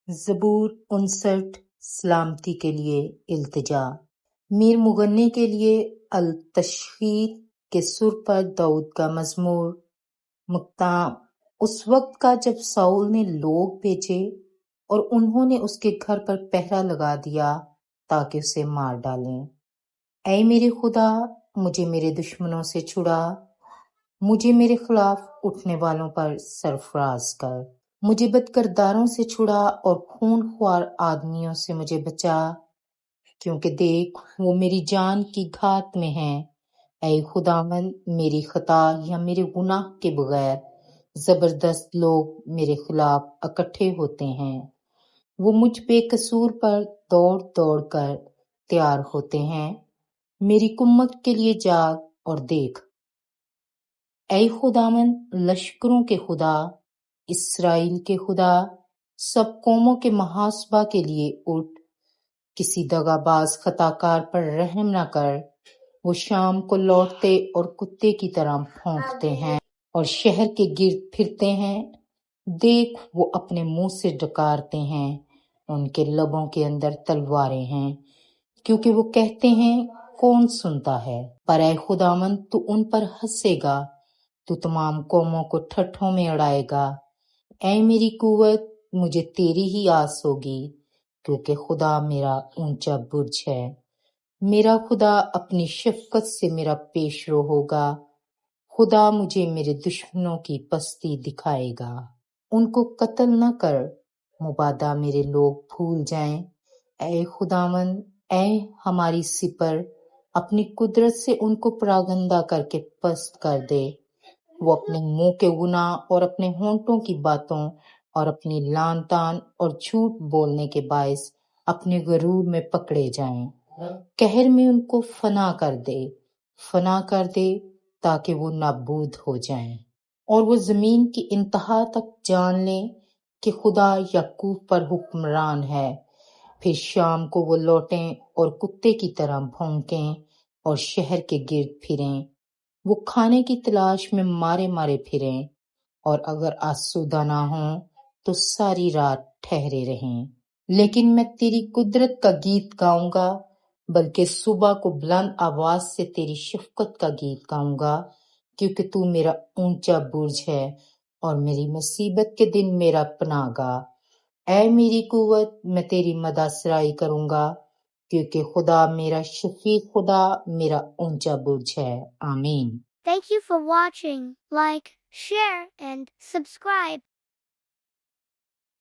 زبور 59 سلامتی کے لیے التجا۔ میر مغنی کے لیے التشہیر کے سر پر داؤد کا مزمور۔ مقام اس وقت کا جب ساؤل نے لوگ بھیجے اور انہوں نے اس کے گھر پر پہرا لگا دیا تاکہ اسے مار ڈالیں۔ اے میرے خدا، مجھے میرے دشمنوں سے چھڑا، مجھے میرے خلاف اٹھنے والوں پر سرفراز کر۔ مجھے بد کرداروں سے چھڑا اور خون خوار آدمیوں سے مجھے بچا، کیونکہ دیکھ وہ میری جان کی گھات میں ہیں۔ اے خداوند، میری خطا یا میرے گناہ کے بغیر زبردست لوگ میرے خلاف اکٹھے ہوتے ہیں۔ وہ مجھ بے قصور پر دوڑ دوڑ کر تیار ہوتے ہیں۔ میری کمک کے لیے جاگ اور دیکھ۔ اے خداوند، لشکروں کے خدا، اسرائیل کے خدا، سب قوموں کے محاسبہ کے لیے اٹھ۔ کسی دغا باز خطا کار پر رحم نہ کر۔ وہ شام کو لوٹتے اور کتے کی طرح بھونکتے ہیں اور شہر کے گرد پھرتے ہیں۔ دیکھ وہ اپنے منہ سے ڈکارتے ہیں، ان کے لبوں کے اندر تلواریں ہیں، کیونکہ وہ کہتے ہیں کون سنتا ہے؟ پر اے خداوند، تو ان پر ہنسے گا، تو تمام قوموں کو ٹھٹھوں میں اڑائے گا۔ اے میری قوت، مجھے تیری ہی آس ہوگی، کیونکہ خدا میرا اونچا برج ہے۔ میرا خدا اپنی شفقت سے میرا پیش رو ہوگا۔ خدا مجھے میرے دشمنوں کی پستی دکھائے گا۔ ان کو قتل نہ کر، مبادا میرے لوگ بھول جائیں۔ اے خداوند، اے ہماری سپر، اپنی قدرت سے ان کو پراگندہ کر کے پست کر دے۔ وہ اپنے منہ کے گناہ اور اپنے ہونٹوں کی باتوں اور اپنی لان تان اور جھوٹ بولنے کے باعث اپنے غرور میں پکڑے جائیں۔ قہر میں ان کو فنا کر دے تاکہ وہ نابود ہو جائیں، اور وہ زمین کی انتہا تک جان لیں کہ خدا یعقوب پر حکمران ہے۔ پھر شام کو وہ لوٹیں اور کتے کی طرح بھونکیں اور شہر کے گرد پھریں۔ وہ کھانے کی تلاش میں مارے مارے پھریں، اور اگر آسودہ نہ ہوں تو ساری رات ٹھہرے رہیں۔ لیکن میں تیری قدرت کا گیت گاؤں گا، بلکہ صبح کو بلند آواز سے تیری شفقت کا گیت گاؤں گا، کیونکہ تو میرا اونچا برج ہے اور میری مصیبت کے دن میرا پناہ گاہ۔ اے میری قوت، میں تیری مدح سرائی کروں گا، کیونکہ خدا میرا شفیع، خدا میرا اونچا برج ہے۔ آمین۔ Thank you for watching. Like, share, and subscribe.